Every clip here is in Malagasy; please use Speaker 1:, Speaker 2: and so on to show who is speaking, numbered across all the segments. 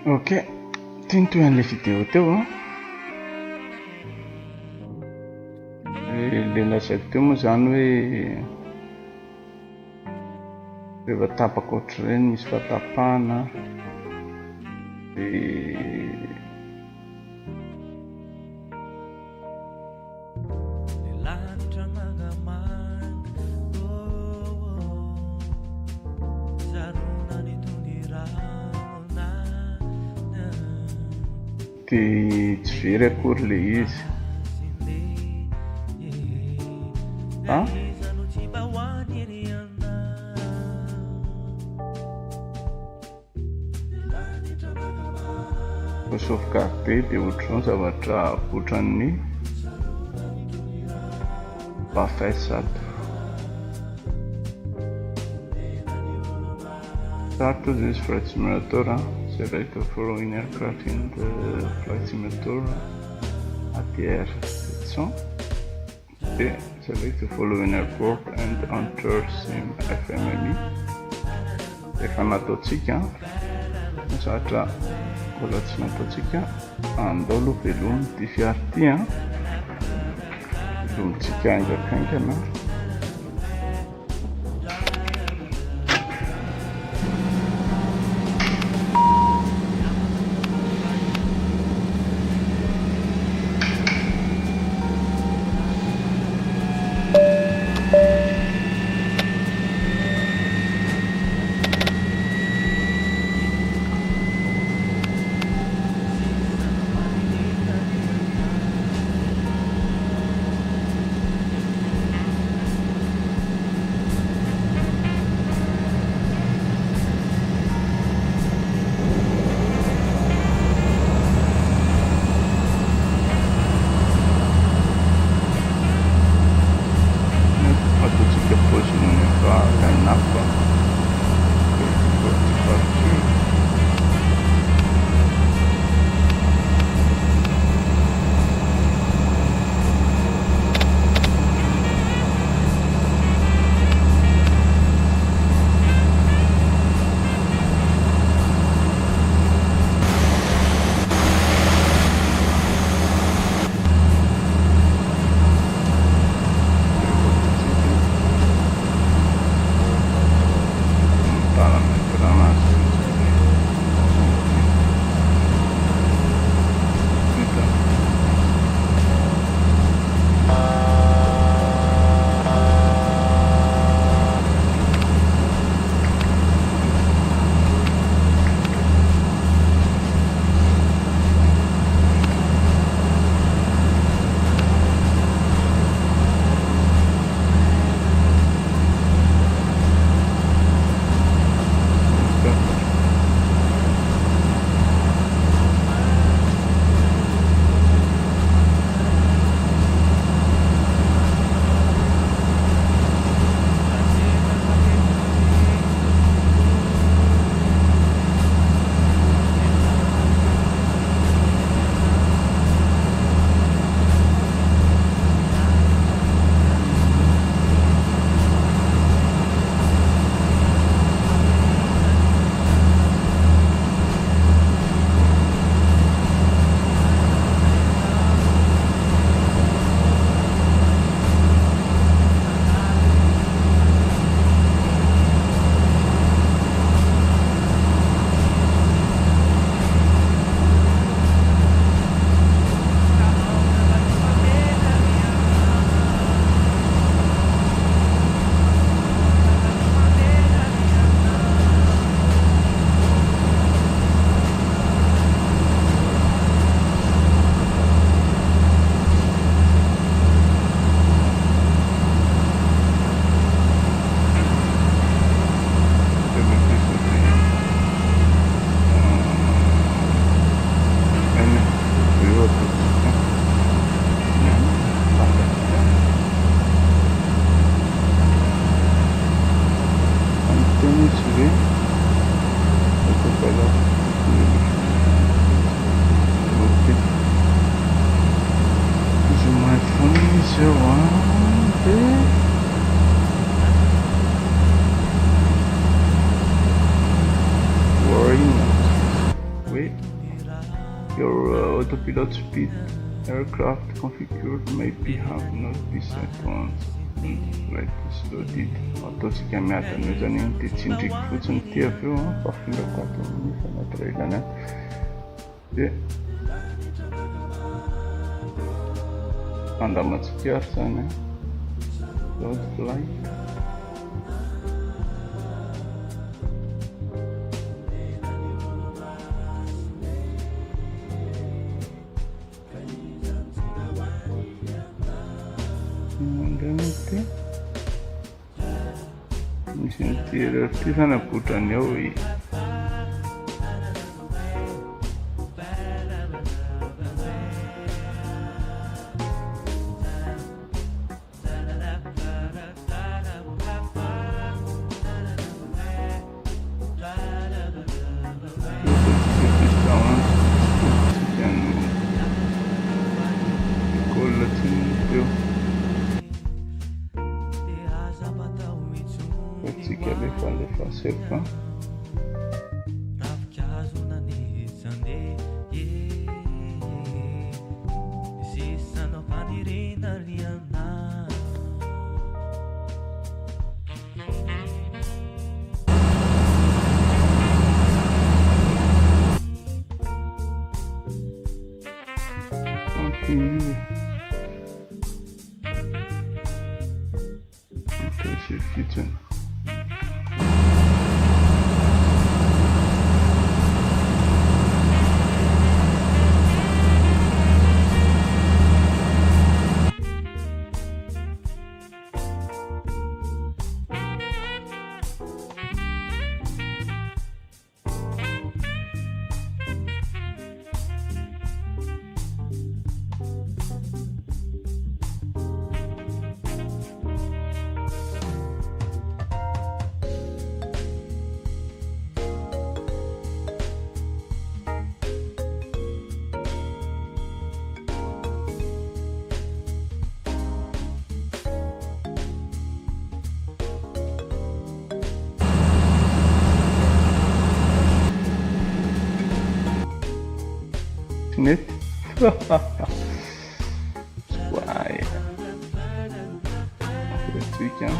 Speaker 1: Ok, tiantoy an'ilay vidéo teo a. Le lazaiko teo moa zany hoe rehefa tapaka ohatr'ireny misy fatapahana dia tsy very akory le izy ko sauvegarde dia ohatr'izao zavatra ohatran'ny bafaisato sarotra izy izy flight simulator select the following aircraft in the flight simulator ATR 700 et select the following airport and enter sim FMMI. Efa nataontsika zatra mbola tsy nataontsika andao aloha velomy ty fiary ty velomintsika aingakaingana. Worry not. Wait. autopilot speed aircraft configured maybe have not been set once flight is loaded. Autosi-chiamata noi usando cinci fusion TFU filo 4 minutes na trailer e andiamo a schiarsane load flight. Mi sentire artigiana putania oi. Sepa se fica Smith. Why? This weekend.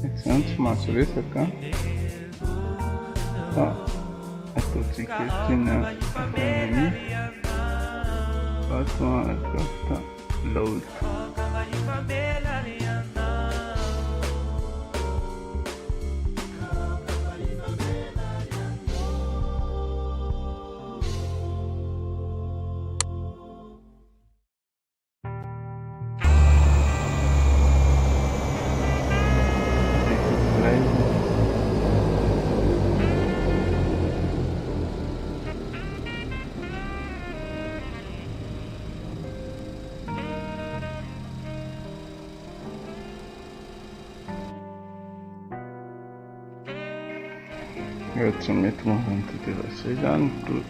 Speaker 1: Excellent, masuri saka. Atau jika tina ini, atau kata load. Grazie metto avanti della Seiyanku.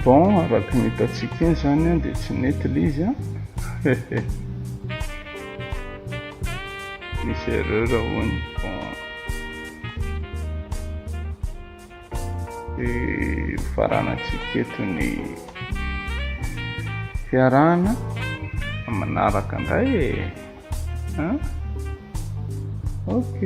Speaker 1: bon araky nitatsika iny zany a dia tsy nety le izy a misy erreur hoany bon faranatsika eto ny fiarahana manaraka indray ok